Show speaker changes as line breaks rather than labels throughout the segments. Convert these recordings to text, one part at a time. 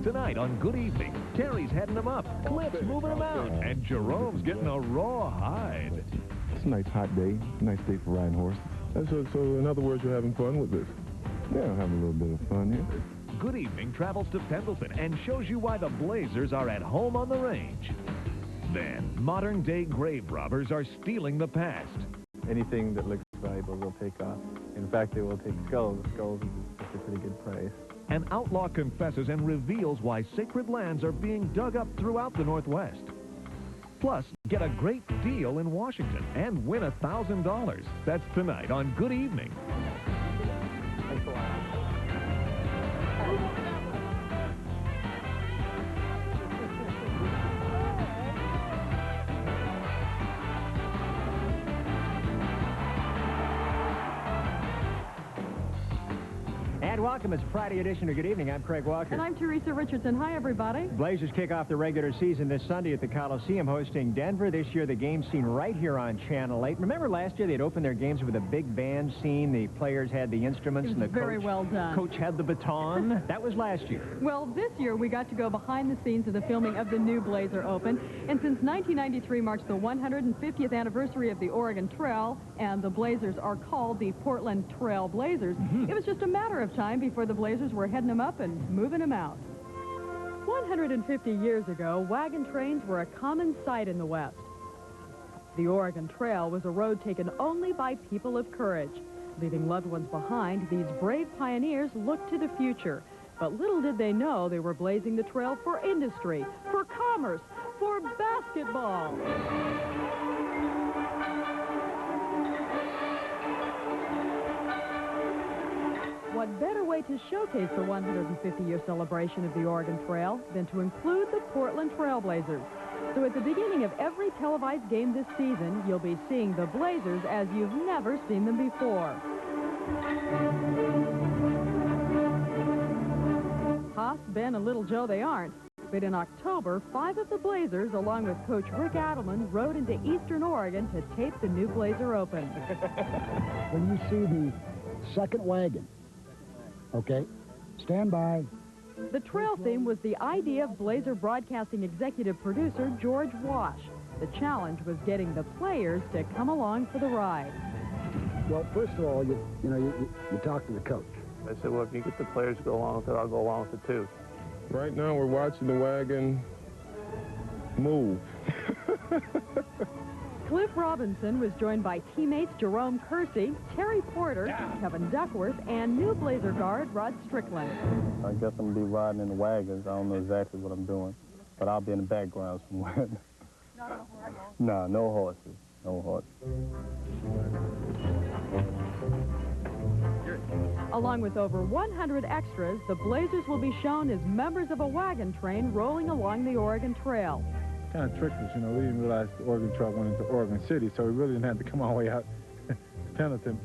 Tonight on Good Evening, Terry's heading them up, Cliff's moving them out, and Jerome's getting a raw hide.
It's a nice hot day, nice day for riding horses. So in other words, you're having fun with this? Yeah, I'm having a little bit of fun here.
Good Evening travels to Pendleton and shows you why the Blazers are at home on the range. Then, modern-day grave robbers are stealing the past.
Anything that looks valuable, they'll take off. In fact, they will take skulls. Skulls is a pretty good price.
An outlaw confesses and reveals why sacred lands are being dug up throughout the Northwest. Plus, get a great deal in Washington and win $1,000. That's tonight on Good Evening.
Thanks a lot.
And welcome. It's a Friday edition of Good Evening. I'm Craig Walker.
And I'm Teresa Richardson. Hi, everybody.
Blazers kick off the regular season this Sunday at the Coliseum, hosting Denver. This year, the game's seen right here on Channel 8. Remember last year, they'd opened their games with a big band scene. The players had the instruments, and the
very well done.
Coach had the baton. That was last year.
Well, this year, we got to go behind the scenes of the filming of the new Blazer Open. And since 1993 marks the 150th anniversary of the Oregon Trail, and the Blazers are called the Portland Trail Blazers, it was just a matter of time before the Blazers were heading them up and moving them out. 150 years ago, wagon trains were a common sight in the West. The Oregon Trail was a road taken only by people of courage. Leaving loved ones behind, these brave pioneers looked to the future. But little did they know they were blazing the trail for industry, for commerce, for basketball. What better way to showcase the 150-year celebration of the Oregon Trail than to include the Portland Trailblazers? So at the beginning of every televised game this season, you'll be seeing the Blazers as you've never seen them before. Hoss, Ben, and Little Joe they aren't. But in October, 5 of the Blazers, along with Coach Rick Adelman, rode into Eastern Oregon to tape the new Blazer Open.
When you see the second wagon, okay, stand by.
The trail theme was the idea of Blazer Broadcasting executive producer George Wash. The challenge was getting the players to come along for the ride.
Well, first of all, you talk to the coach.
I said, well, if you get the players to go along with it, I'll go along with it too.
Right now, we're watching the wagon move.
Cliff Robinson was joined by teammates Jerome Kersey, Terry Porter, Kevin Duckworth, and new Blazer guard Rod Strickland.
I guess I'm going to be riding in the wagons. I don't know exactly what I'm doing, but I'll be in the background somewhere. No, no horses. No horses.
Along with over 100 extras, the Blazers will be shown as members of a wagon train rolling along the Oregon Trail.
Kind of tricked us, you know. We didn't realize the Oregon Trail went into Oregon City, so we really didn't have to come all the way out to Pendleton.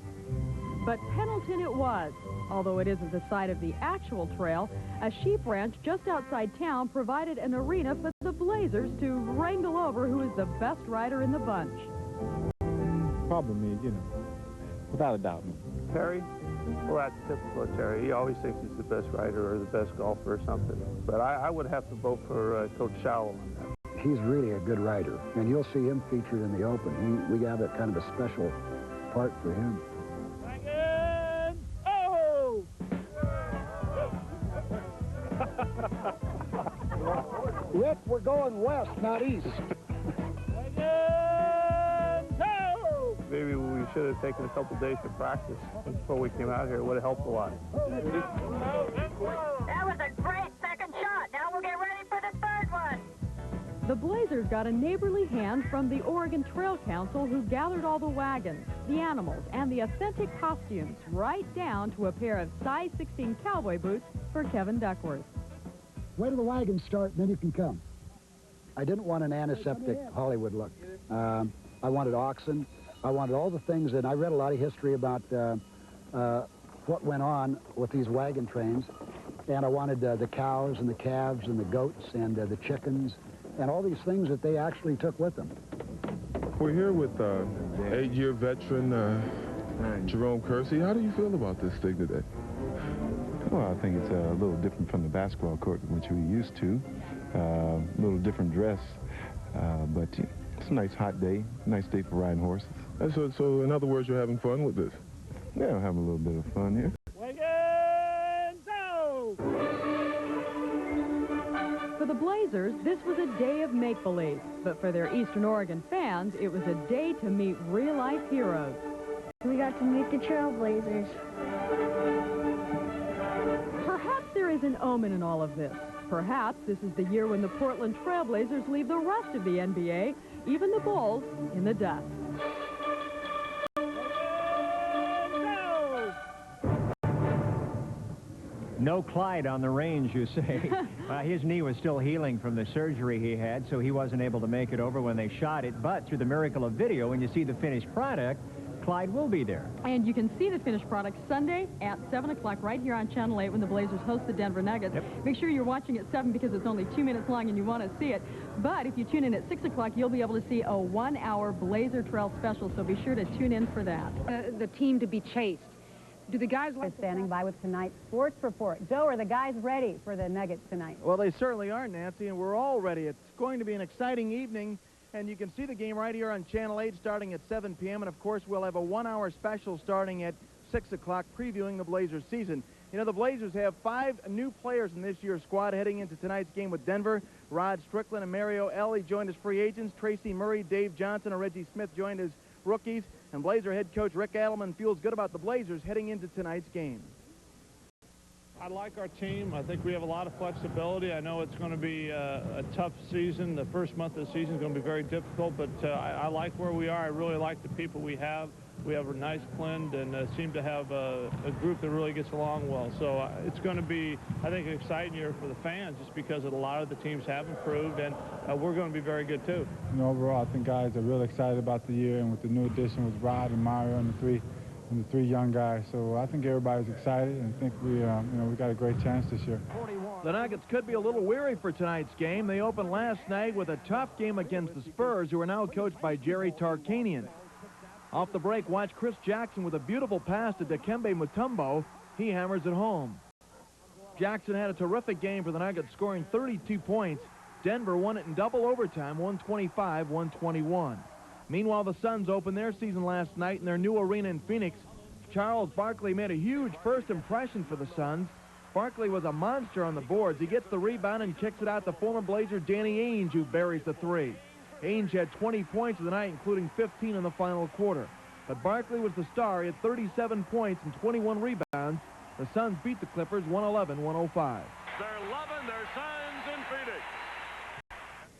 But Pendleton it was. Although it isn't the site of the actual trail, a sheep ranch just outside town provided an arena for the Blazers to wrangle over who is the best rider in the bunch.
Probably me, you know, without a doubt.
Terry? Well, that's typical of Terry. He always thinks he's the best rider or the best golfer or something. But I would have to vote for Coach Shallow on that.
He's really a good rider, and you'll see him featured in the Open. We have a kind of a special part for him.
Wagon! Oh!
Rick, we're going west, not east.
Maybe we should have taken a couple days to practice before we came out here. It would have helped a lot.
That was a great second shot. Now we'll get ready for the third one.
The Blazers got a neighborly hand from the Oregon Trail Council, who gathered all the wagons, the animals, and the authentic costumes, right down to a pair of size 16 cowboy boots for Kevin Duckworth.
Wait till the wagons start, then you can come. I didn't want an antiseptic Hollywood look. I wanted oxen. I wanted all the things, and I read a lot of history about what went on with these wagon trains, and I wanted the cows and the calves and the goats and the chickens and all these things that they actually took with them.
We're here with 8-year veteran Jerome Kersey. How do you feel about this thing today? Well, I think it's a little different from the basketball court, which we're used to. A little different dress, but it's a nice hot day, nice day for riding horses. So in other words, you're having fun with this? Yeah, I'm having a little bit of fun here.
For the Blazers, this was a day of make-believe, but for their Eastern Oregon fans, it was a day to meet real-life heroes.
We got to meet the Trailblazers.
Perhaps there is an omen in all of this. Perhaps this is the year when the Portland Trailblazers leave the rest of the NBA, even the Bulls, in the dust.
No Clyde on the range, you say. His knee was still healing from the surgery he had, so he wasn't able to make it over when they shot it. But through the miracle of video, when you see the finished product, Clyde will be there.
And you can see the finished product Sunday at 7 o'clock right here on Channel 8 when the Blazers host the Denver Nuggets.
Yep.
Make sure you're watching at 7 because it's only 2 minutes long and you want to see it. But if you tune in at 6 o'clock, you'll be able to see a 1-hour Blazer Trail special, so be sure to tune in for that.
The team to be chased. Do the guys like
standing by with tonight's sports report? Joe, are the guys ready for the Nuggets tonight?
Well, they certainly are, Nancy, and we're all ready. It's going to be an exciting evening, and you can see the game right here on Channel 8 starting at 7 p.m. And, of course, we'll have a 1-hour special starting at 6 o'clock previewing the Blazers season. You know, the Blazers have 5 new players in this year's squad heading into tonight's game with Denver. Rod Strickland and Mario Ellie joined as free agents. Tracy Murray, Dave Johnson, and Reggie Smith joined as rookies. And Blazer head coach Rick Adelman feels good about the Blazers heading into tonight's game.
I like our team. I think we have a lot of flexibility. I know it's going to be a tough season. The first month of the season is going to be very difficult, but I like where we are. I really like the people we have. We have a nice blend and seem to have a group that really gets along well. So it's going to be, I think, an exciting year for the fans just because a lot of the teams have improved, and we're going to be very good, too.
You know, overall, I think guys are really excited about the year, and with the new addition with Rod and Mario and the three young guys. So I think everybody's excited, and I think we got a great chance this year.
The Nuggets could be a little weary for tonight's game. They opened last night with a tough game against the Spurs, who are now coached by Jerry Tarkanian. Off the break, watch Chris Jackson with a beautiful pass to Dikembe Mutombo. He hammers it home. Jackson had a terrific game for the Nuggets, scoring 32 points. Denver won it in double overtime, 125-121. Meanwhile, the Suns opened their season last night in their new arena in Phoenix. Charles Barkley made a huge first impression for the Suns. Barkley was a monster on the boards. He gets the rebound and kicks it out to former Blazer Danny Ainge, who buries the three. Ainge had 20 points of the night, including 15 in the final quarter. But Barkley was the star. He had 37 points and 21 rebounds. The Suns beat the Clippers 111-105.
They're loving their Suns in Phoenix.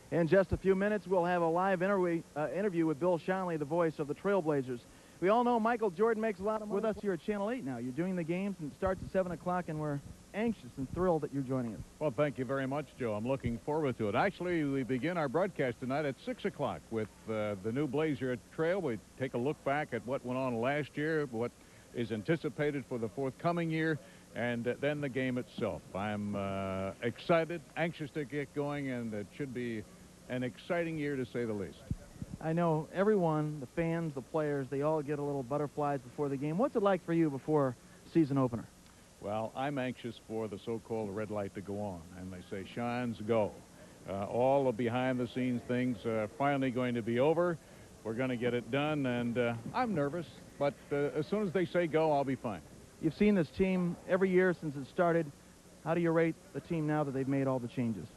In just a few minutes, we'll have a live interview with Bill Shonley, the voice of the Trailblazers. We all know Michael Jordan makes a lot of money with us here at Channel 8 now. You're doing the games, and it starts at 7 o'clock, and we're anxious and thrilled that you're joining us.
Well, thank you very much, Joe. I'm looking forward to it. Actually, we begin our broadcast tonight at 6 o'clock with the new Blazer Trail. We take a look back at what went on last year, what is anticipated for the forthcoming year, and then the game itself. I'm excited, anxious to get going, and it should be an exciting year to say the least.
I know everyone, the fans, the players, they all get a little butterflies before the game. What's it like for you before season opener?
Well, I'm anxious for the so-called red light to go on, and they say, shines, go. All the behind-the-scenes things are finally going to be over. We're going to get it done, and I'm nervous, but as soon as they say go, I'll be fine.
You've seen this team every year since it started. How do you rate the team now that they've made all the changes?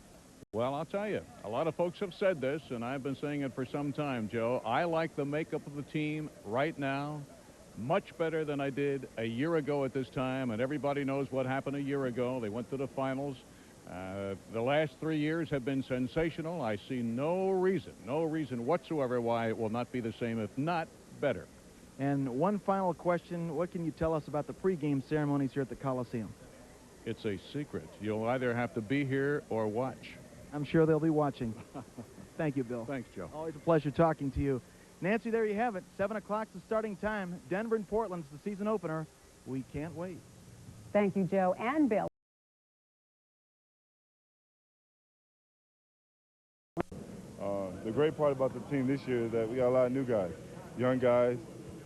Well, I'll tell you, a lot of folks have said this, and I've been saying it for some time, Joe. I like the makeup of the team right now much better than I did a year ago at this time, and everybody knows what happened a year ago. They went to the finals. The last 3 years have been sensational. I see no reason whatsoever why it will not be the same, if not better.
And one final question, what can you tell us about the pregame ceremonies here at the Coliseum?
It's a secret. You'll either have to be here or watch.
I'm sure they'll be watching. Thank you, Bill.
Thanks, Joe.
Always a pleasure talking to you. Nancy, there you have it. 7 o'clock's the starting time. Denver and Portland's the season opener. We can't wait.
Thank you, Joe and Bill.
The great part about the team this year is that we got a lot of new guys, young guys,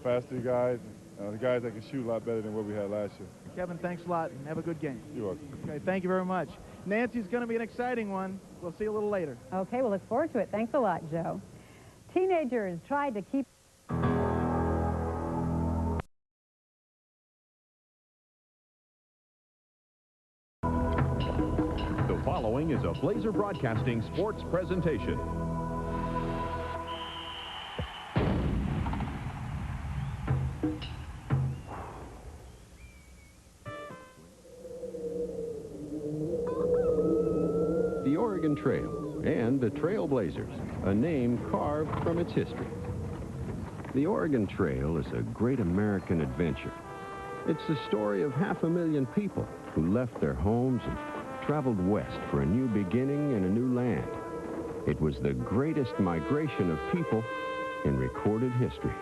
faster guys, The guys that can shoot a lot better than what we had last year.
Kevin, thanks a lot, and have a good game.
You're welcome.
Okay, thank you very much. Nancy's going to be an exciting one. We'll see you a little later.
Okay, we'll look forward to it. Thanks a lot, Joe. Teenagers tried to keep...
The following is a Blazer Broadcasting sports presentation. The Oregon Trail and the Trailblazers, a name carved from its history. The Oregon Trail is a great American adventure. It's the story of 500,000 people who left their homes and traveled west for a new beginning in a new land. It was the greatest migration of people in recorded history.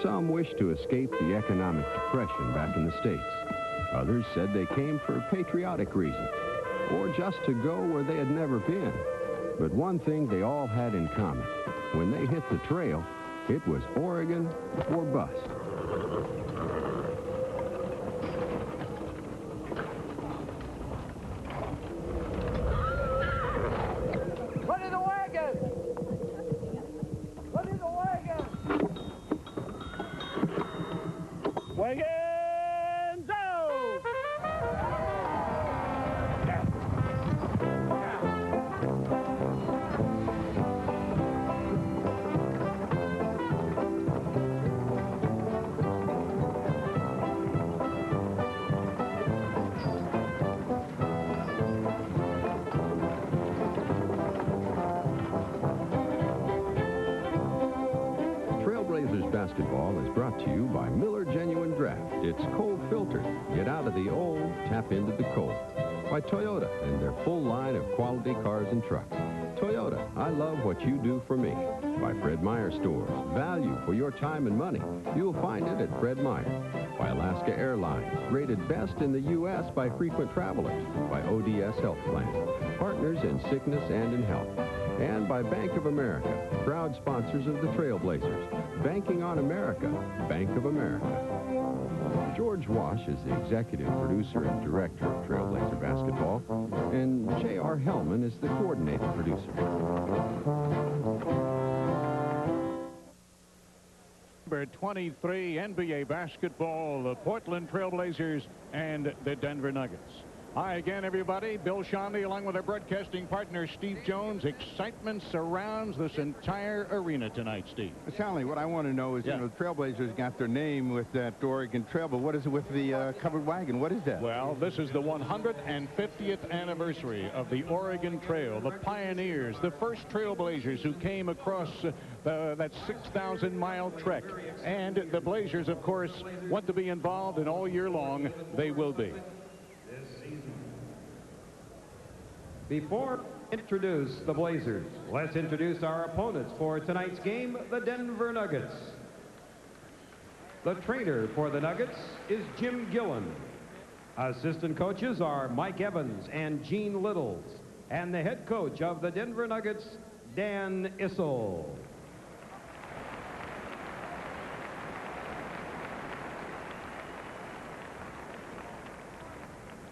Some wished to escape the economic depression back in the States. Others said they came for patriotic reasons, or just to go where they had never been. But one thing they all had in common: when they hit the trail, it was Oregon or bust.
Put in the wagon! Put in the wagon!
Wagon, go!
Trailblazers basketball is brought to you by Miller Genuine Draft. It's cold filtered. Get out of the old, tap into the cold. By Toyota and their full line of quality cars and trucks. Toyota, I love what you do for me. By Fred Meyer Stores. Value for your time and money. You'll find it at Fred Meyer. By Alaska Airlines. Rated best in the U.S. by frequent travelers. By ODS Health Plan. Partners in sickness and in health. And by Bank of America, proud sponsors of the Trailblazers. Banking on America, Bank of America. George Wash is the executive producer and director of Trailblazer basketball, and J.R. Hellman is the coordinating producer.
Number 23 NBA basketball, the Portland Trailblazers and the Denver Nuggets. Hi again, everybody. Bill Shondy, along with our broadcasting partner, Steve Jones. Excitement surrounds this entire arena tonight, Steve.
Charlie, what I want to know is, you know, the Trailblazers got their name with that Oregon Trail, but what is it with the covered wagon? What is that?
Well, this is the 150th anniversary of the Oregon Trail. The pioneers, the first Trailblazers who came across that 6,000-mile trek. And the Blazers, of course, want to be involved, and all year long, they will be.
Before we introduce the Blazers, let's introduce our opponents for tonight's game, the Denver Nuggets. The trainer for the Nuggets is Jim Gillen. Assistant coaches are Mike Evans and Gene Littles. And the head coach of the Denver Nuggets, Dan Issel.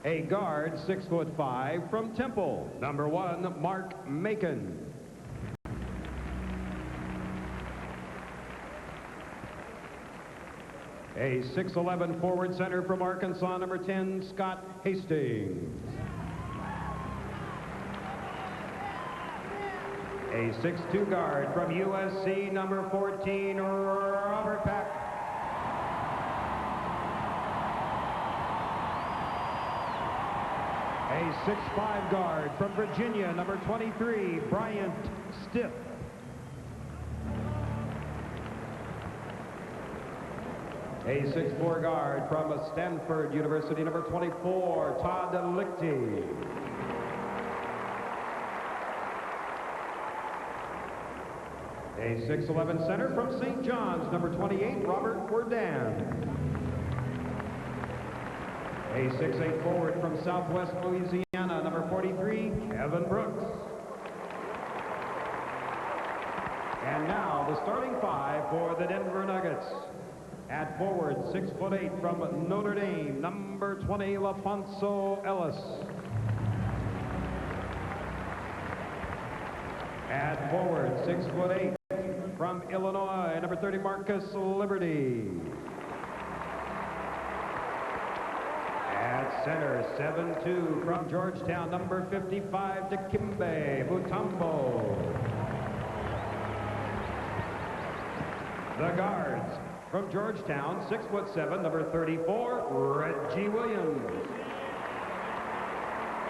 A guard, 6'5", from Temple, number 1, Mark Macon. A 6'11" forward center from Arkansas, number 10, Scott Hastings. A 6'2" guard from USC, number 14, Robert Pack. A 6'5" guard from Virginia, number 23, Bryant Stiff. A 6'4" guard from Stanford University, number 24, Todd Lichty. A 6'11" center from St. John's, number 28, Robert Werdan. A 6'8" forward from Southwest Louisiana, number 43, Kevin Brooks. And And now the starting five for the Denver Nuggets. At forward, 6'8" from Notre Dame, number 20, LaFonso Ellis. At forward, 6'8" from Illinois, number 30, Marcus Liberty. At center, 7'2" from Georgetown, number 55, Dikembe Mutombo. The guards from Georgetown, 6'7", number 34, Reggie Williams.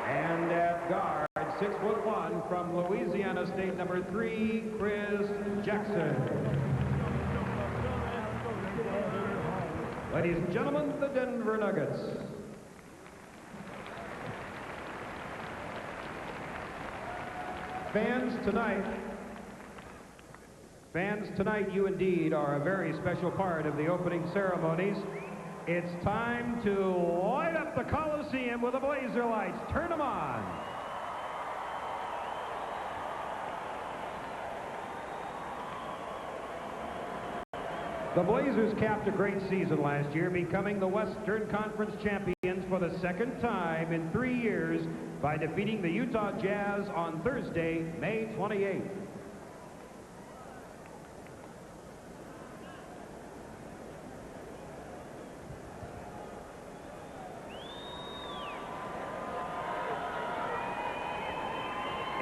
And at guard, 6'1", from Louisiana State, number 3, Chris Jackson. Ladies and gentlemen, the Denver Nuggets. Fans, tonight you indeed are a very special part of the opening ceremonies. It's time to light up the Coliseum with the Blazer lights. Turn them on. The Blazers capped a great season last year, becoming the Western Conference champions for the second time in 3 years by defeating the Utah Jazz on Thursday, May 28th.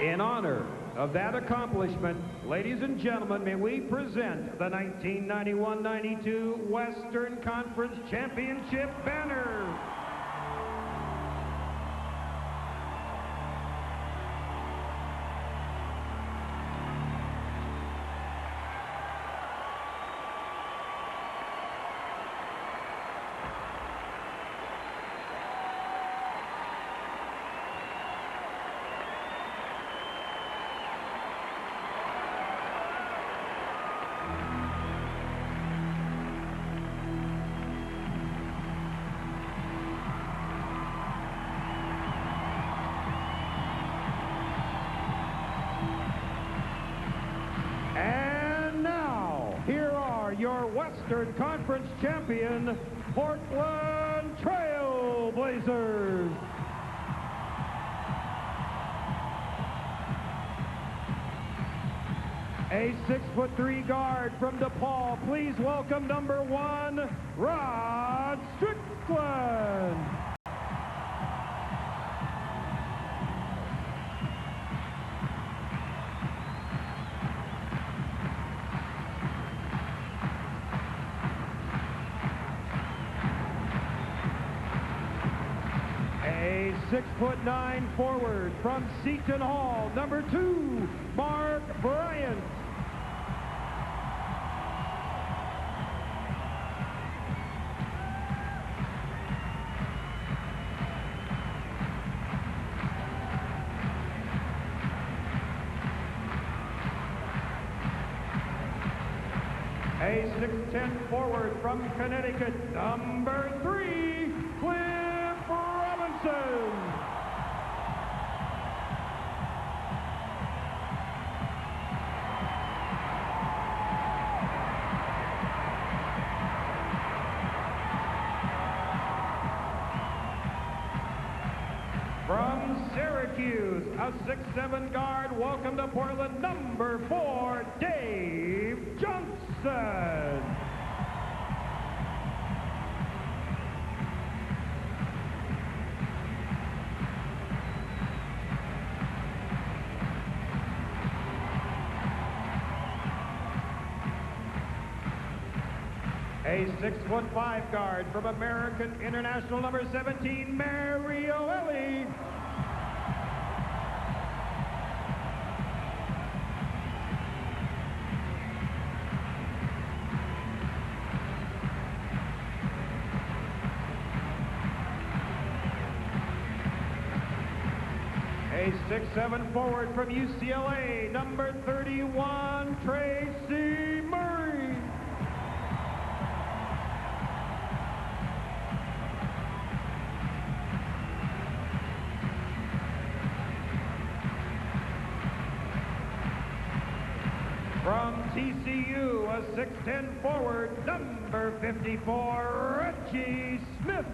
In honor of that accomplishment, ladies and gentlemen, may we present the 1991-92 Western Conference Championship banner. Your Western Conference champion, Portland Trail Blazers. A 6'3" guard from DePaul. Please welcome number 1, Rod Strickland. A 6'9" forward from Seton Hall, number 2, Mark Bryant. A 6'10" forward from Connecticut, number 3, Cliff Robinson. From Syracuse, a 6'7" guard, welcome to Portland, number 4, Dave Johnson. A 6'5" guard from American International, number 17, Mario Elie. A 6'7" forward from UCLA, number 31, Tracy Murray. From TCU, a 6'10" forward, number 54, Reggie Smith.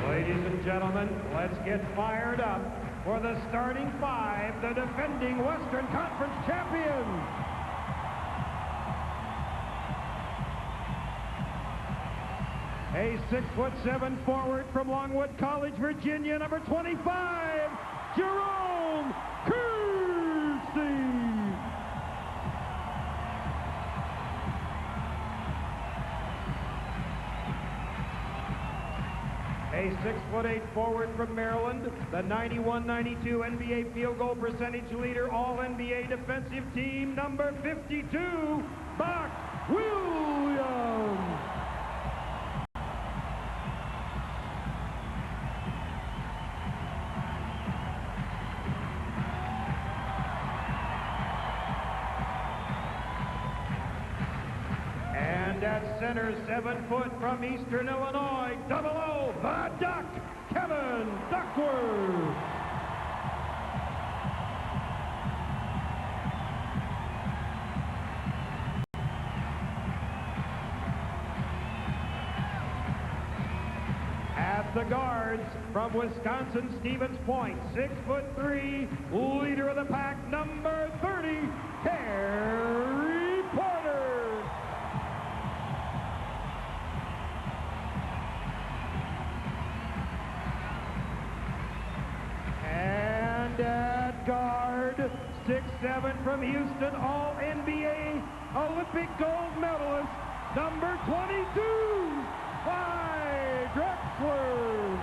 Ladies and gentlemen, let's get fired up for the starting five, the defending Western Conference champions. A 6'7" forward from Longwood College, Virginia, number 25, Jerome Kersey. A 6'8" forward from Maryland, the 91-92 NBA field goal percentage leader, All-NBA defensive team, number 52, Buck Williams. And at center, 7 foot from Eastern Illinois, 00, the Duck, Kevin Duckworth. At the guards, from Wisconsin, Stevens Point, 6'3", leader of the pack, number 30, Terry Porter. And at guard, 6'7" from Houston, All-NBA Olympic gold medalist, number 22, Clyde Drexler.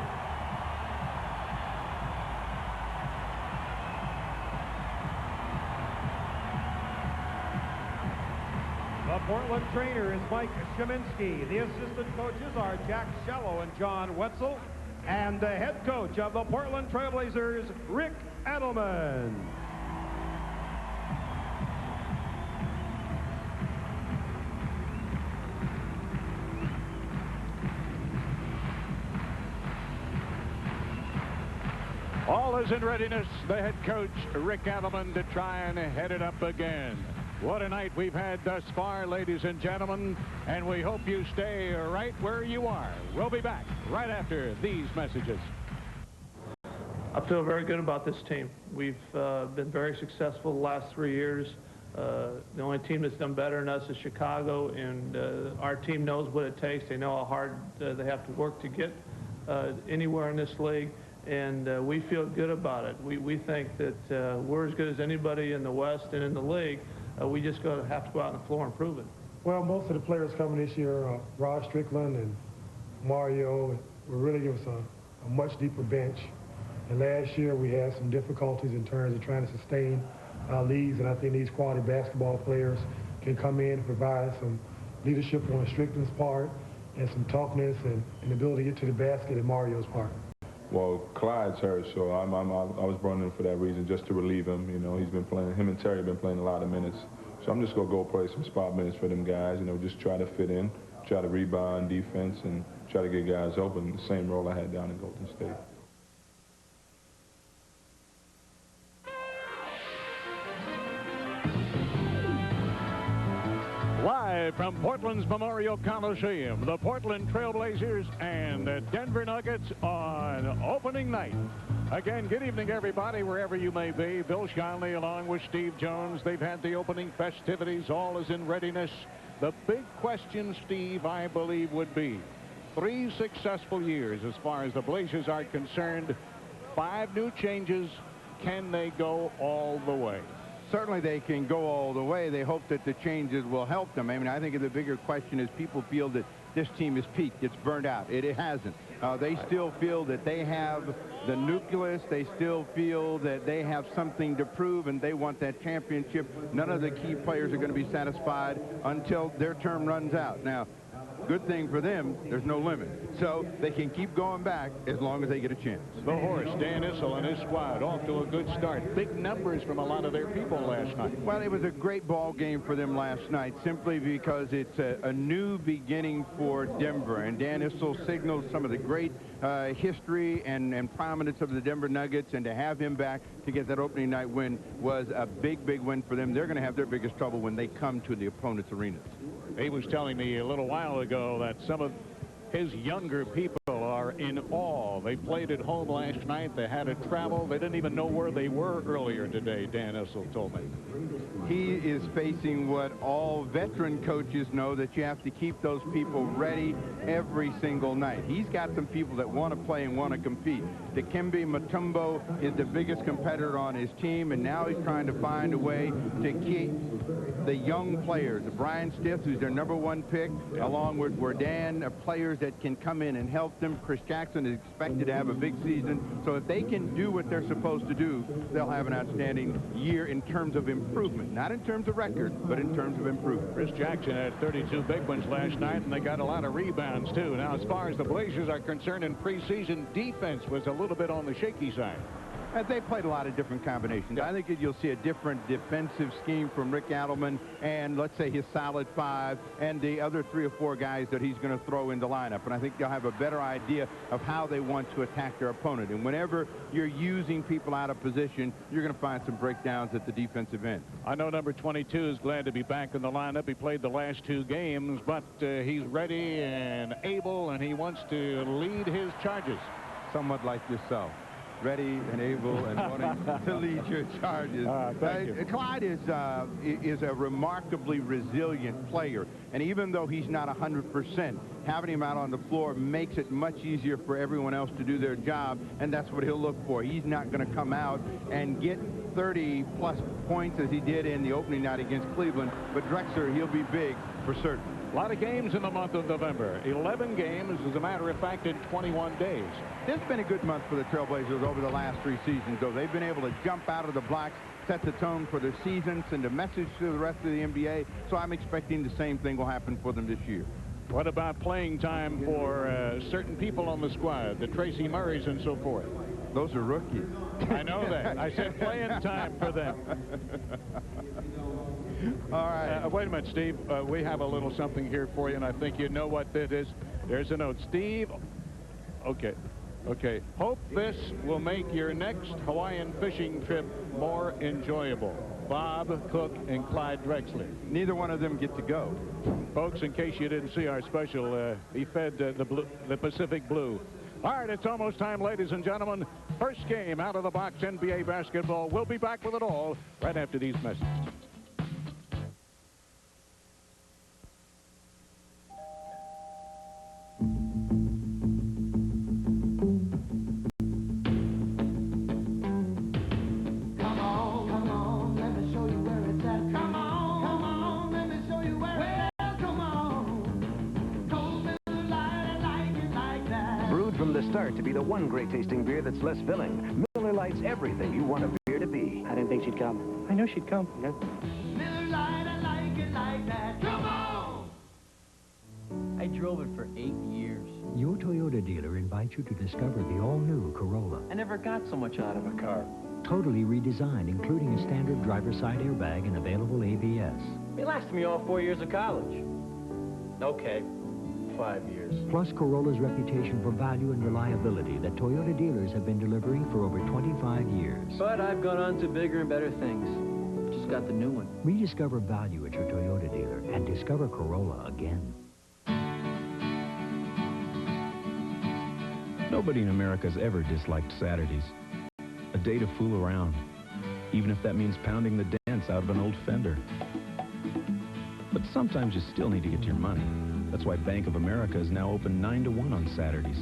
The Portland trainer is Mike Sheminsky. The assistant coaches are Jack Shallow and John Wetzel. And the head coach of the Portland Trailblazers, Rick Adelman.
All is in readiness. The head coach, Rick Adelman, to try and head it up again. What a night we've had thus far, ladies and gentlemen, and we hope you stay right where you are. We'll be back right after these messages.
I feel very good about this team. We've been very successful the last 3 years. The only team that's done better than us is Chicago, and our team knows what it takes. They know how hard they have to work to get anywhere in this league, and we feel good about it. We think that we're as good as anybody in the West and in the league. We just have to go out on the floor and prove it.
Well, most of the players coming this year are Rod Strickland and Mario. Will really give us a much deeper bench. And last year we had some difficulties in terms of trying to sustain our leads, and I think these quality basketball players can come in and provide some leadership on Strickland's part and some toughness and ability to get to the basket in Mario's part.
Well, Clyde's hurt, so I was brought in for that reason, just to relieve him. You know, he's been playing, him and Terry have been playing a lot of minutes. So I'm just going to go play some spot minutes for them guys, you know, just try to fit in, try to rebound defense, and try to get guys open, the same role I had down in Golden State.
Live from Portland's Memorial Coliseum, the Portland Trailblazers and the Denver Nuggets on opening night. Again, good evening, everybody, wherever you may be. Bill Schonely along with Steve Jones. They've had the opening festivities. All is in readiness. The big question, Steve, I believe, would be 3 successful years as far as the Blazers are concerned. 5 new changes. Can they go all the way?
Certainly they can go all the way. They hope that the changes will help them. I mean, I think the bigger question is people feel that this team is peaked. It's burned out. It hasn't. They still feel that they have the nucleus. They still feel that they have something to prove, and they want that championship. None of the key players are going to be satisfied until their term runs out. Now, Good thing for them, there's no limit. So they can keep going back as long as they get a chance.
The horse, Dan Issel, and his squad off to a good start. Big numbers from a lot of their people last night.
Well, it was a great ball game for them last night, simply because it's a new beginning for Denver. And Dan Issel signaled some of the great history and prominence of the Denver Nuggets, and to have him back to get that opening night win was a big, big win for them. They're going to have their biggest trouble when they come to the opponent's arenas.
He was telling me a little while ago that some of his younger people are in awe. They played at home last night. They had to travel. They didn't even know where they were earlier today, Dan Issel told me.
He is facing what all veteran coaches know, that you have to keep those people ready every single night. He's got some people that want to play and want to compete. Dikembe Mutombo is the biggest competitor on his team, and now he's trying to find a way to keep the young players. Brian Stiff, who's their #1 pick, along with Wardan, players that can come in and help them. Chris Jackson is expected to have a big season. So if they can do what they're supposed to do, they'll have an outstanding year in terms of improvement. Not in terms of record, but in terms of improvement.
Chris Jackson had 32 big ones last night, and they got a lot of rebounds, too. Now, as far as the Blazers are concerned, in preseason, defense was a little bit on the shaky side.
They played a lot of different combinations. I think you'll see a different defensive scheme from Rick Adelman and, let's say, his solid 5 and the other 3 or 4 guys that he's going to throw in the lineup. And I think they'll have a better idea of how they want to attack their opponent. And whenever you're using people out of position, you're going to find some breakdowns at the defensive end.
I know number 22 is glad to be back in the lineup. He played the last 2 games, but he's ready and able, and he wants to lead his charges.
Somewhat like yourself. Ready and able and wanting to lead your charges.
Thank you.
Clyde is a remarkably resilient player, and even though he's not 100%, having him out on the floor makes it much easier for everyone else to do their job, and that's what he'll look for. He's not going to come out and get 30-plus points as he did in the opening night against Cleveland, but Drexler, he'll be big for certain.
A lot of games in the month of November. 11 games, as a matter of fact, in 21 days.
It's been a good month for the Trailblazers over the last 3 seasons, though. They've been able to jump out of the blocks, set the tone for their season, send a message to the rest of the NBA, so I'm expecting the same thing will happen for them this year.
What about playing time for certain people on the squad, the Tracy Murrays and so forth?
Those are rookies.
I know that. I said playing time for them.
All right.
Wait a minute, Steve. We have a little something here for you, and I think you know what that is. There's a note. Steve, okay. Hope this will make your next Hawaiian fishing trip more enjoyable. Bob Cook and Clyde Drexler.
Neither one of them get to go.
Folks, in case you didn't see our special, he fed the Pacific Blue. All right, it's almost time, ladies and gentlemen. First game out of the box, NBA basketball. We'll be back with it all right after these messages.
Start to be the one great tasting beer that's less filling. Miller Lite's everything you want a beer to be.
I didn't think she'd come. I know she'd come.
Miller Lite, I like it like that. Come on!
I drove it for 8 years.
Your Toyota dealer invites you to discover the all-new Corolla.
I never got so much out of a car.
Totally redesigned, including a standard driver's side airbag and available ABS.
It lasted me all 4 years of college. Okay. 5 years.
Plus Corolla's reputation for value and reliability that Toyota dealers have been delivering for over 25 years.
But I've gone on to bigger and better things. Just got the new one.
Rediscover value at your Toyota dealer and discover Corolla again.
Nobody in America has ever disliked Saturdays. A day to fool around, even if that means pounding the dents out of an old fender. But sometimes you still need to get your money. That's why Bank of America is now open 9 to 1 on Saturdays.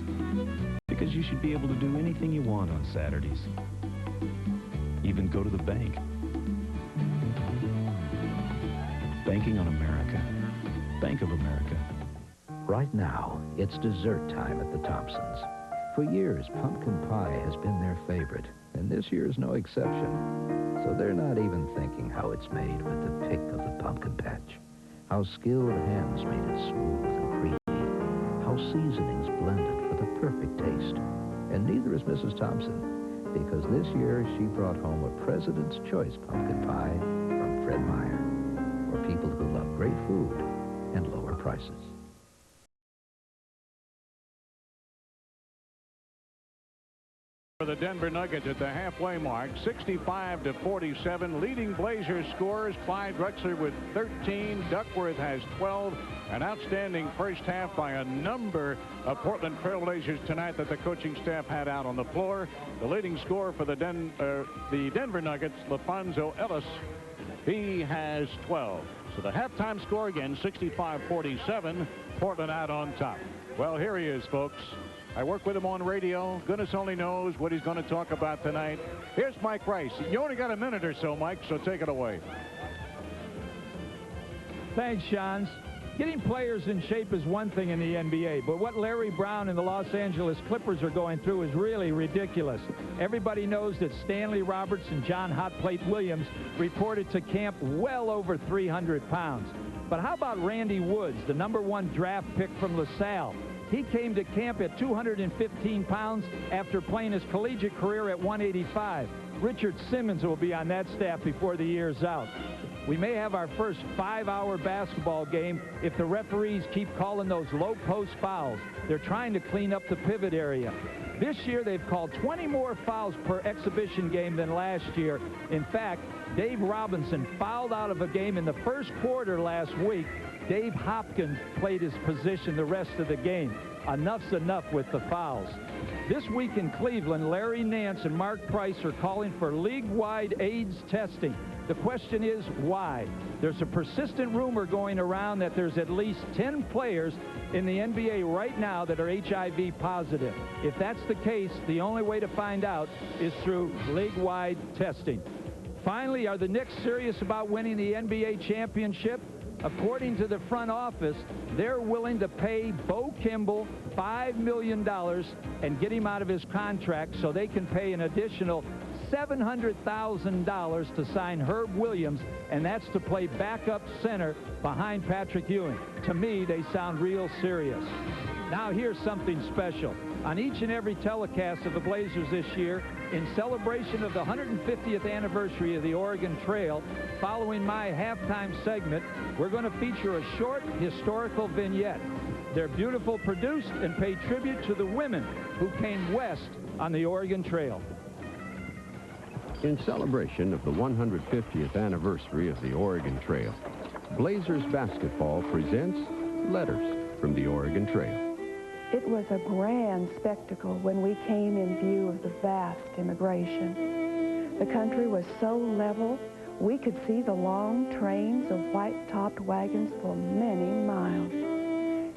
Because you should be able to do anything you want on Saturdays. Even go to the bank. Banking on America. Bank of America.
Right now, it's dessert time at the Thompsons. For years, pumpkin pie has been their favorite, and this year is no exception. So they're not even thinking how it's made with the pick of the pumpkin patch. How skilled hands made it smooth and creamy all seasonings blended for the perfect taste. And neither is Mrs. Thompson, because this year she brought home a President's Choice pumpkin pie from Fred Meyer, for people who love great food and lower prices.
For the Denver Nuggets at the halfway mark, 65-47. Leading Blazers scores. Clyde Drexler with 13. Duckworth has 12. An outstanding first half by a number of Portland Trail Blazers tonight that the coaching staff had out on the floor. The leading scorer for the Denver Nuggets, LaFonso Ellis, he has 12. So the halftime score again, 65-47. Portland out on top. Well, here he is, folks. I work with him on radio. Goodness only knows what he's going to talk about tonight. Here's Mike Rice. You only got a minute or so, Mike, so take it away.
Thanks, Sean. Getting players in shape is one thing in the NBA, but what Larry Brown and the Los Angeles Clippers are going through is really ridiculous. Everybody knows that Stanley Roberts and John Hot Plate Williams reported to camp well over 300 pounds. But how about Randy Woods, the #1 draft pick from LaSalle? He came to camp at 215 pounds after playing his collegiate career at 185. Richard Simmons will be on that staff before the year's out. We may have our first 5-hour basketball game if the referees keep calling those low post fouls. They're trying to clean up the pivot area. This year they've called 20 more fouls per exhibition game than last year. In fact, Dave Robinson fouled out of a game in the first quarter last week. Dave Hopkins played his position the rest of the game. Enough's enough with the fouls. This week in Cleveland, Larry Nance and Mark Price are calling for league-wide AIDS testing. The question is, why? There's a persistent rumor going around that there's at least 10 players in the NBA right now that are HIV positive. If that's the case, the only way to find out is through league-wide testing. Finally, are the Knicks serious about winning the NBA championship? According to the front office, they're willing to pay Bo Kimball $5 million and get him out of his contract so they can pay an additional $700,000 to sign Herb Williams, and that's to play backup center behind Patrick Ewing. To me, they sound real serious. Now here's something special. On each and every telecast of the Blazers this year, in celebration of the 150th anniversary of the Oregon Trail, following my halftime segment, we're going to feature a short historical vignette. They're beautiful, produced, and pay tribute to the women who came west on the Oregon Trail.
In celebration of the 150th anniversary of the Oregon Trail, Blazers basketball presents Letters from the Oregon Trail.
It was a grand spectacle when we came in view of the vast immigration. The country was so level, we could see the long trains of white-topped wagons for many miles.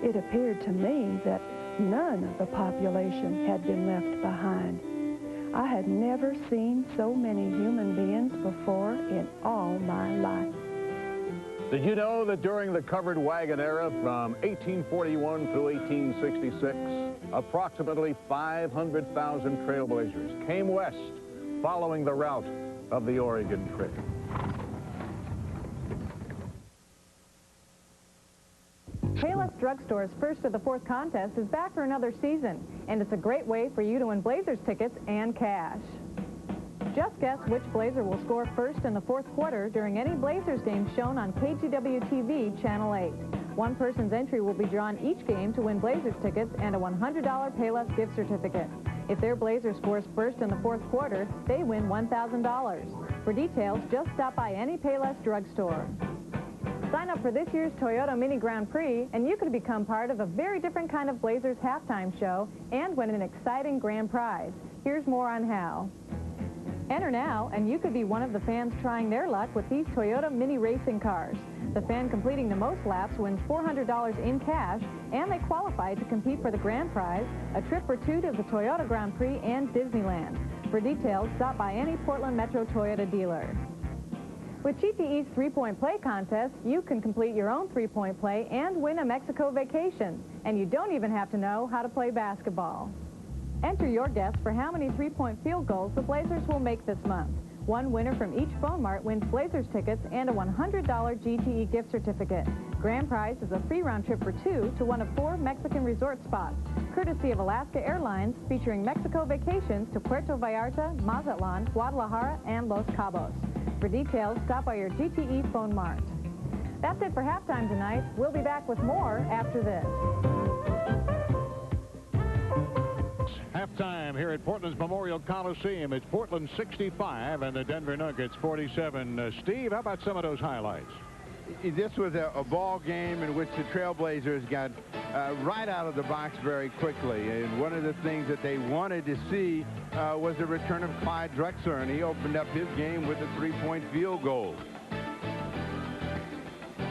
It appeared to me that none of the population had been left behind. I had never seen so many human beings before in all my life.
Did you know that during the covered wagon era from 1841 through 1866, approximately 500,000 trailblazers came west following the route of the Oregon Trail?
Payless Drugstore's First of the Fourth contest is back for another season, and it's a great way for you to win Blazers tickets and cash. Just guess which Blazer will score first in the fourth quarter during any Blazers game shown on KGW TV Channel 8. One person's entry will be drawn each game to win Blazers tickets and a $100 Payless gift certificate. If their Blazer scores first in the fourth quarter, they win $1,000. For details, just stop by any Payless drugstore. Sign up for this year's Toyota Mini Grand Prix, and you could become part of a very different kind of Blazers halftime show and win an exciting grand prize. Here's more on how. Enter now, and you could be one of the fans trying their luck with these Toyota Mini racing cars. The fan completing the most laps wins $400 in cash, and they qualify to compete for the grand prize, a trip or two to the Toyota Grand Prix and Disneyland. For details, stop by any Portland Metro Toyota dealer. With GTE's three-point play contest, you can complete your own three-point play and win a Mexico vacation. And you don't even have to know how to play basketball. Enter your guess for how many three-point field goals the Blazers will make this month. One winner from each phone mart wins Blazers tickets and a $100 GTE gift certificate. Grand prize is a free round trip for 2 to one of 4 Mexican resort spots, courtesy of Alaska Airlines, featuring Mexico vacations to Puerto Vallarta, Mazatlan, Guadalajara, and Los Cabos. For details, stop by your GTE phone mart. That's it for halftime tonight. We'll be back with more after this.
Halftime here at Portland's Memorial Coliseum. It's Portland 65 and the Denver Nuggets 47. Steve, how about some of those highlights?
This was a ball game in which the Trailblazers got right out of the box very quickly. And one of the things that they wanted to see was the return of Clyde Drexler, and he opened up his game with a 3-point field goal.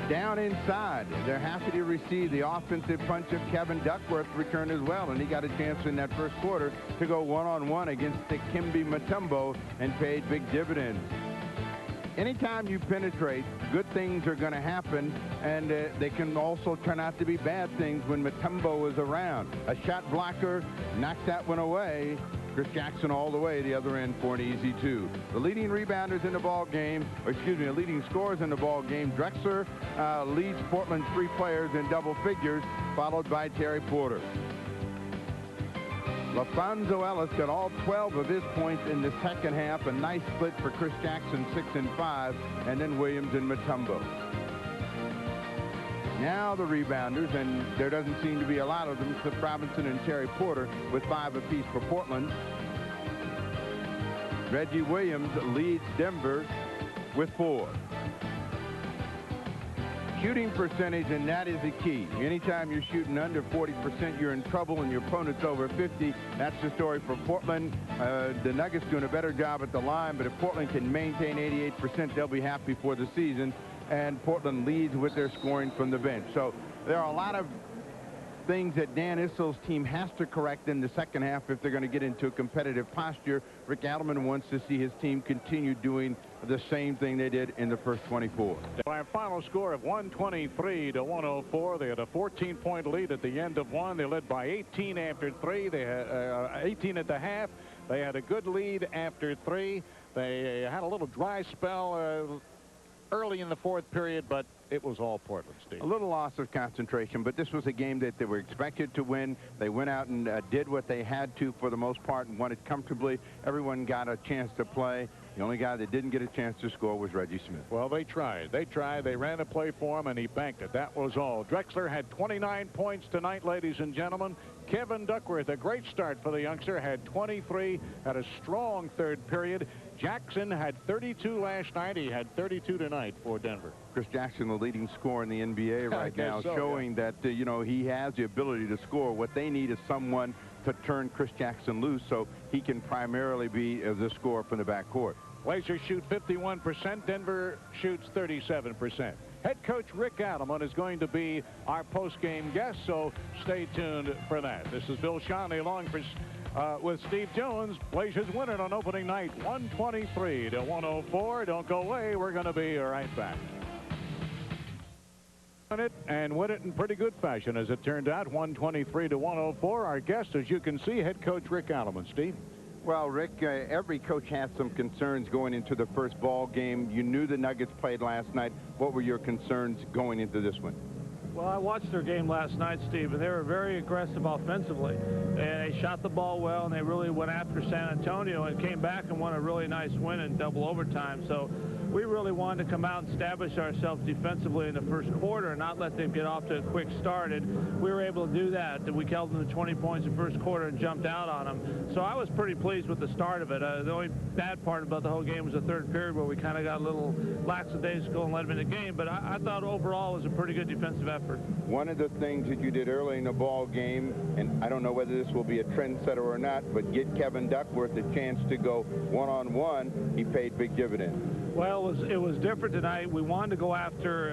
Down inside, they're happy to receive the offensive punch of Kevin Duckworth return as well, and he got a chance in that first quarter to go one-on-one against Dikembe Mutombo and paid big dividends. Anytime you penetrate, good things are going to happen, and they can also turn out to be bad things when Mutombo is around. A shot blocker knocks that one away. Chris Jackson all the way the other end for an easy 2. The leading rebounders in the ball game, or excuse me, the leading scorers in the ball game, Drexler leads Portland's 3 players in double figures, followed by Terry Porter. LaFonso Ellis got all 12 of his points in the second half. A nice split for Chris Jackson, 6 and 5, and then Williams and Mutombo. Now the rebounders, and there doesn't seem to be a lot of them, Cliff Robinson and Terry Porter with 5 apiece for Portland. Reggie Williams leads Denver with 4. Shooting percentage, and that is the key. Anytime you're shooting under 40%, you're in trouble, and your opponent's over 50. That's the story for Portland. The Nuggets doing a better job at the line, but if Portland can maintain 88%, they'll be happy for the season. And Portland leads with their scoring from the bench. So there are a lot of things that Dan Issel's team has to correct in the second half if they're going to get into a competitive posture. Rick Adelman wants to see his team continue doing the same thing they did in the first 24.
By a final score of 123 to 104, they had a 14-point lead at the end of 1. They led by 18 after 3. They had 18 at the half. They had a good lead after 3. They had a little dry spell early in the fourth period, but it was all Portland, Steve.
A little loss of concentration, but this was a game that they were expected to win. They went out and did what they had to for the most part and won it comfortably. Everyone got a chance to play. The only guy that didn't get a chance to score was Reggie Smith.
Well, they tried. They tried. They ran a play for him, and he banked it. That was all. Drexler had 29 points tonight, ladies and gentlemen. Kevin Duckworth, a great start for the youngster, had 23, had a strong third period. Jackson had 32 last night. He had 32 tonight for Denver.
Chris Jackson, the leading scorer in the NBA right now,
so,
showing that, you know, he has the ability to score. What they need is someone to turn Chris Jackson loose so he can primarily be the scorer from the backcourt.
Blazers shoot 51%. Denver shoots 37%. Head coach Rick Adelman is going to be our post-game guest, so stay tuned for that. This is Bill Shanley along with Steve Jones. Blazers win it on opening night, 123 to 104. Don't go away. We're going to be right back. And win it in pretty good fashion, as it turned out, 123 to 104. Our guest, as you can see, head coach Rick Adelman. Steve?
Well, Rick, every coach had some concerns going into the first ball game. You knew the Nuggets played last night. What were your concerns going into this one?
Well, I watched their game last night, Steve, and they were very aggressive offensively. And they shot the ball well, and they really went after San Antonio and came back and won a really nice win in double overtime. So we really wanted to come out and establish ourselves defensively in the first quarter and not let them get off to a quick start. And we were able to do that. We held them to 20 points in the first quarter and jumped out on them. So I was pretty pleased with the start of it. The only bad part about the whole game was the third period, where we kind of got a little lackadaisical and let them in the game. But I thought overall it was a pretty good defensive effort.
One of the things that you did early in the ball game, and I don't know whether this will be a trendsetter or not, but get Kevin Duckworth a chance to go one-on-one, he paid big dividends.
Well, it was different tonight. We wanted to go after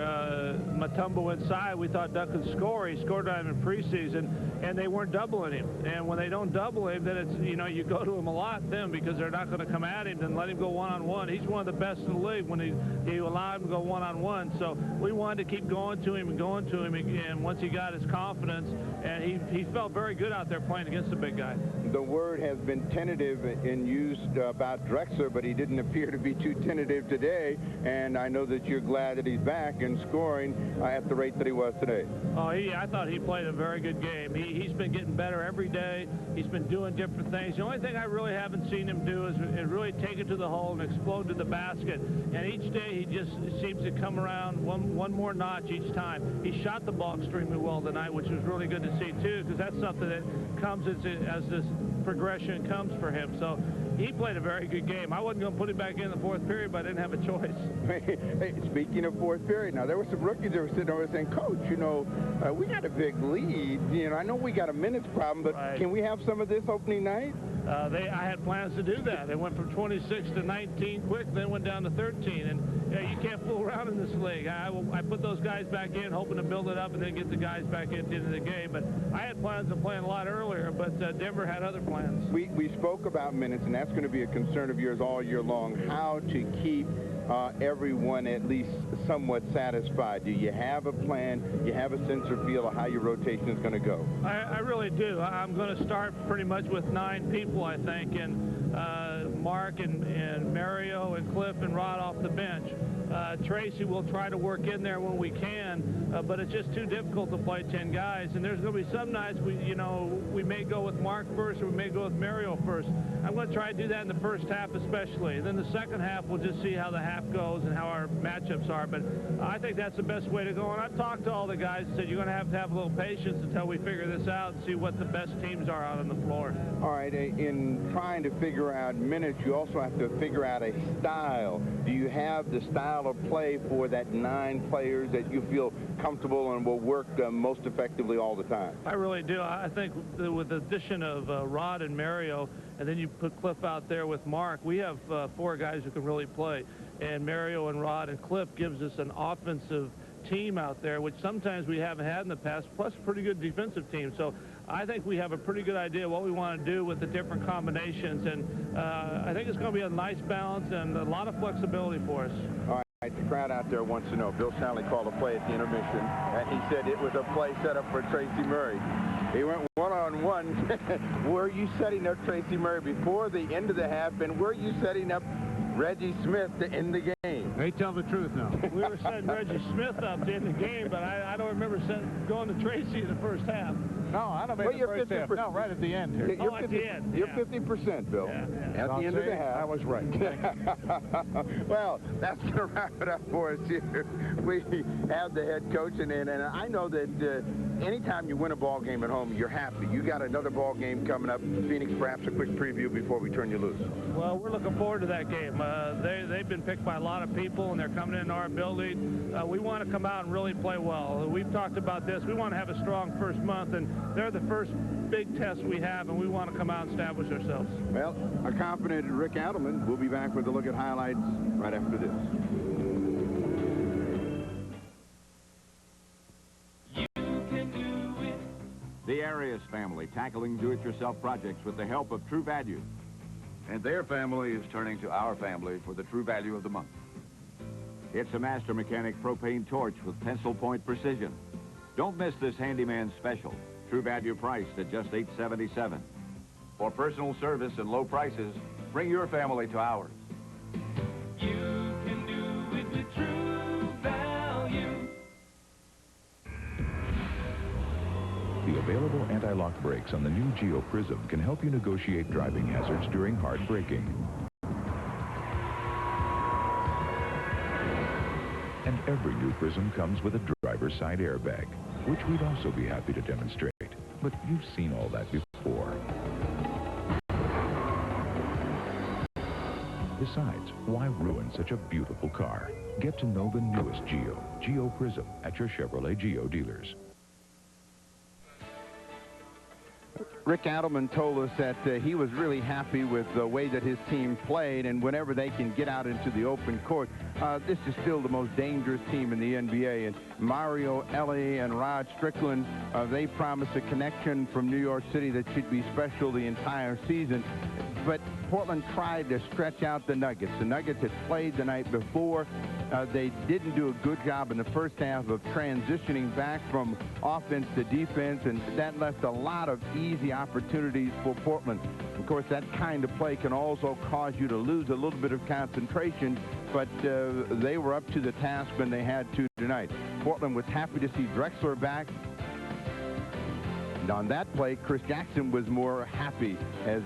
Mutombo inside. We thought Duck could score. He scored on him in preseason, and they weren't doubling him. And when they don't double him, then it's, you know, you go to him a lot then, because they're not going to come at him. Then let him go one-on-one. He's one of the best in the league when you allow him to go one-on-one. So we wanted to keep going to him and going to him. And once he got his confidence, and he felt very good out there playing against the big guy.
the word has been tentative and used about Drexler, but he didn't appear to be too tentative today. And I know that you're glad that he's back and scoring at the rate that he was today.
Oh, I thought he played a very good game. He's been getting better every day. He's been doing different things. The only thing I really haven't seen him do is really take it to the hole and explode to the basket. And each day he just seems to come around one more notch each time. He shot the ball extremely well tonight, which was really good to see too, because that's something that comes as this progression comes for him. So he played a very good game. I wasn't going to put him back in the fourth period, but I didn't have a choice.
Hey, speaking of fourth period, now there were some rookies that were sitting over saying, Coach, you know, we got a big lead. You know, I know we got a minutes problem, but can we have some of this opening night?
I had plans to do that. They went from 26 to 19 quick, then went down to 13. And you can't fool around in this league. I put those guys back in, hoping to build it up and then get the guys back in at the end of the game. But I had plans of playing a lot earlier, but Denver had other plans.
We spoke about minutes, and that's going to be a concern of yours all year long, how to keep everyone at least somewhat satisfied. Do you have a plan? You have a sense or feel of how your rotation is going to go?
I really do. I'm going to start pretty much with 9 people, I think, and Mark and Mario and Cliff and Rod off the bench. Tracy will try to work in there when we can, but it's just too difficult to play 10 guys. And there's going to be some nights we may go with Mark first or we may go with Mario first. I'm going to try to do that in the first half especially. And then the second half, we'll just see how the half goes and how our matchups are. But I think that's the best way to go. And I've talked to all the guys and said you're going to have a little patience until we figure this out and see what the best teams are out on the floor.
All right, in trying to figure out minutes, you also have to figure out a style. Do you have the style of play for that 9 players that you feel comfortable and will work most effectively all the time?
I really do. I think with the addition of Rod and Mario, and then you put Cliff out there with Mark, we have 4 guys who can really play. And Mario and Rod and Cliff gives us an offensive team out there, which sometimes we haven't had in the past, plus a pretty good defensive team. So I think we have a pretty good idea what we want to do with the different combinations, and I think it's going to be a nice balance and a lot of flexibility for us.
All right, the crowd out there wants to know. Bill Stanley called a play at the intermission, and he said it was a play set up for Tracy Murray. He went one-on-one. Were you setting up Tracy Murray before the end of the half, and were you setting up Reggie Smith to end the game?
They tell the truth now.
We were setting Reggie Smith up to end the game, but I don't remember going to Tracy in the first half.
No, I don't mean the first half. No, right at the end here.
You're
at the end.
You're 50%, Bill.
Yeah.
At the end of the half.
I was right.
Well, that's going to wrap it up for us here. We have the head coach, and I know that anytime you win a ball game at home, you're happy. You got another ball game coming up. Phoenix, perhaps a quick preview before we turn you loose.
Well, we're looking forward to that game. They've been picked by a lot of people, and they're coming into our building. We want to come out and really play well. We've talked about this. We want to have a strong first month, and they're the first big test we have, and we want to come out and establish ourselves.
Well, a confident Rick Adelman. We'll be back with a look at highlights right after this.
The Arias family tackling do-it-yourself projects with the help of True Value.
And their family is turning to our family for the True Value of the month.
It's a Master Mechanic propane torch with pencil point precision. Don't miss this handyman special. True Value priced at just $8.77.
For personal service and low prices, bring your family to ours.
You can do it with True Value.
The available anti-lock brakes on the new Geo Prism can help you negotiate driving hazards during hard braking. And every new Prism comes with a driver's side airbag, which we'd also be happy to demonstrate. But you've seen all that before. Besides, why ruin such a beautiful car? Get to know the newest Geo Prism, at your Chevrolet Geo dealers.
Rick Adelman told us that he was really happy with the way that his team played, and whenever they can get out into the open court, this is still the most dangerous team in the NBA. And Mario, Ellie, and Rod Strickland, they promise a connection from New York City that should be special the entire season. but Portland tried to stretch out the Nuggets. The Nuggets had played the night before. They didn't do a good job in the first half of transitioning back from offense to defense, and that left a lot of easy opportunities for Portland. Of course, that kind of play can also cause you to lose a little bit of concentration, but they were up to the task when they had to tonight. Portland was happy to see Drexler back. And on that play, Chris Jackson was more happy as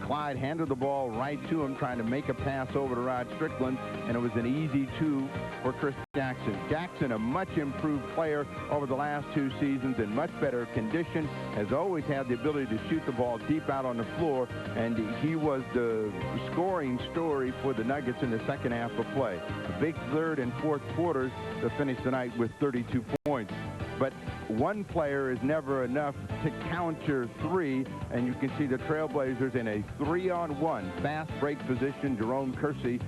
Clyde handed the ball right to him, trying to make a pass over to Rod Strickland, and it was an easy 2 for Chris Jackson. Jackson, a much improved player over the last 2 seasons, in much better condition, has always had the ability to shoot the ball deep out on the floor, and he was the scoring story for the Nuggets in the second half of play. A big third and fourth quarters to finish the night with 32 points. But one player is never enough to counter 3, and you can see the Trailblazers in a 3-on-1 fast break position. Jerome Kersey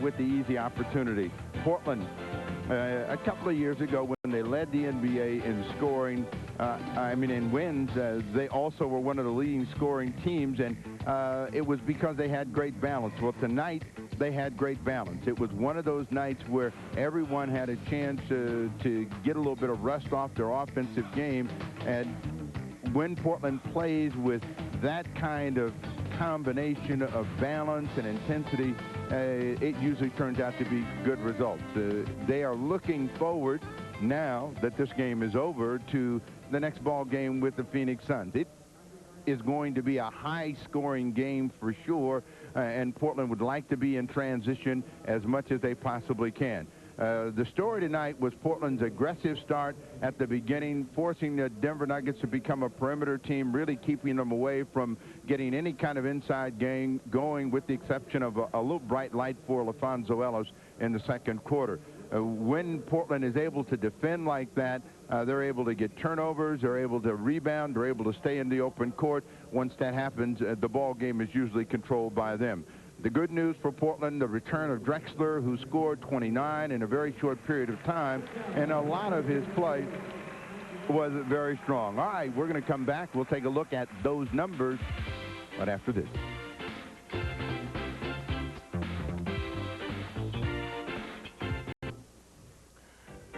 with the easy opportunity. Portland, a couple of years ago when they led the NBA in scoring, in wins, they also were one of the leading scoring teams, and it was because they had great balance. Well, tonight they had great balance. It was one of those nights where everyone had a chance to get a little bit of rust off their offensive game, and when Portland plays with that kind of combination of balance and intensity, it usually turns out to be good results. They are looking forward, now that this game is over, to the next ball game with the Phoenix Suns. It is going to be a high-scoring game for sure, and Portland would like to be in transition as much as they possibly can. The story tonight was Portland's aggressive start at the beginning, forcing the Denver Nuggets to become a perimeter team, really keeping them away from getting any kind of inside game going, with the exception of a little bright light for Lafonso Ellis in the second quarter. When Portland is able to defend like that, they're able to get turnovers, they're able to rebound, they're able to stay in the open court. Once that happens, the ball game is usually controlled by them. The good news for Portland, the return of Drexler, who scored 29 in a very short period of time, and a lot of his play was very strong. All right, we're going to come back. We'll take a look at those numbers right after this.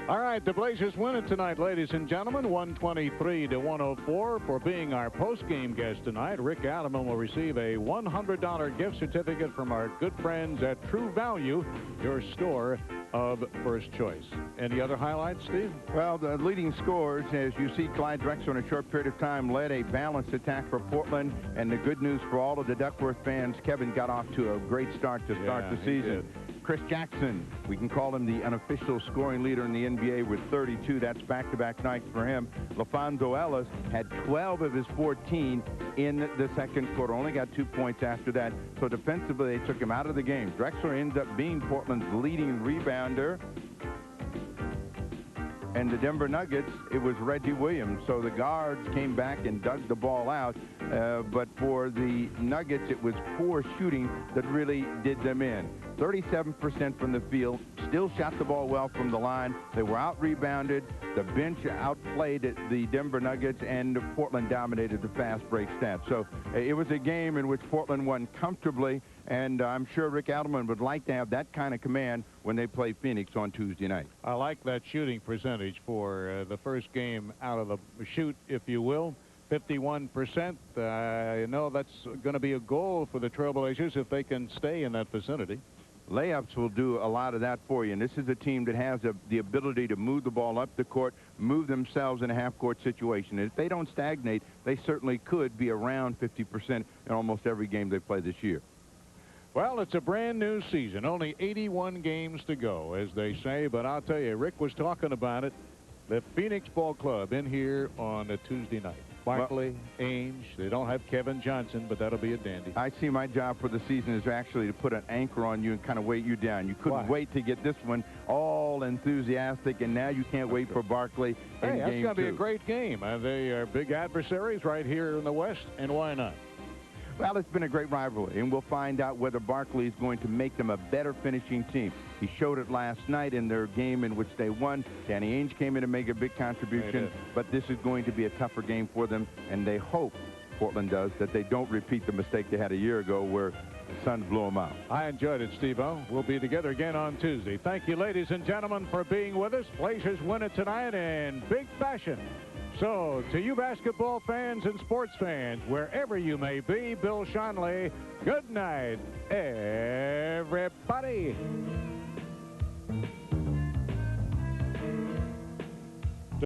All right, the Blazers win it tonight, ladies and gentlemen, 123-104. For being our post-game guest tonight, Rick Adelman will receive a $100 gift certificate from our good friends at True Value, your store of first choice. Any other highlights, Steve?
Well, the leading scorers, as you see, Clyde Drexler in a short period of time led a balanced attack for Portland, and the good news for all of the Duckworth fans, Kevin got off to a great start to start the season. Chris Jackson, we can call him the unofficial scoring leader in the NBA with 32. That's back-to-back nights for him. Lafonso Ellis had 12 of his 14 in the second quarter. Only got 2 points after that. So defensively, they took him out of the game. Drexler ends up being Portland's leading rebounder. And the Denver Nuggets, it was Reggie Williams. So the guards came back and dug the ball out. But for the Nuggets, it was poor shooting that really did them in. 37% from the field, still shot the ball well from the line. They were out-rebounded. The bench outplayed the Denver Nuggets, and Portland dominated the fast break stats. So it was a game in which Portland won comfortably, and I'm sure Rick Adelman would like to have that kind of command when they play Phoenix on Tuesday night.
I like that shooting percentage for the first game out of the chute, if you will. 51%. I know that's going to be a goal for the Trailblazers if they can stay in that vicinity.
Layups will do a lot of that for you, and this is a team that has the ability to move the ball up the court, move themselves in a half-court situation. And if they don't stagnate, they certainly could be around 50% in almost every game they play this year.
Well, it's a brand new season. Only 81 games to go, as they say. But I'll tell you, Rick was talking about it. The Phoenix Ball Club in here on a Tuesday night. Barkley, Ainge, they don't have Kevin Johnson, but that'll be a dandy.
I see my job for the season is actually to put an anchor on you and kind of weight you down. You couldn't wait to get this one all enthusiastic, and now you can't wait for Barkley in
Hey, that's
game
going to be
two.
a great game. They are big adversaries right here in the West, and why not?
Well, it's been a great rivalry, and we'll find out whether Barkley is going to make them a better finishing team. He showed it last night in their game in which they won. Danny Ainge came in to make a big contribution, but this is going to be a tougher game for them, and they hope Portland does, that they don't repeat the mistake they had a year ago where the Suns blew them out.
I enjoyed it, Steve-O. We'll be together again on Tuesday. Thank you, ladies and gentlemen, for being with us. Blazers win it tonight in big fashion. So, to you basketball fans and sports fans, wherever you may be, Bill Schonley, good night, everybody.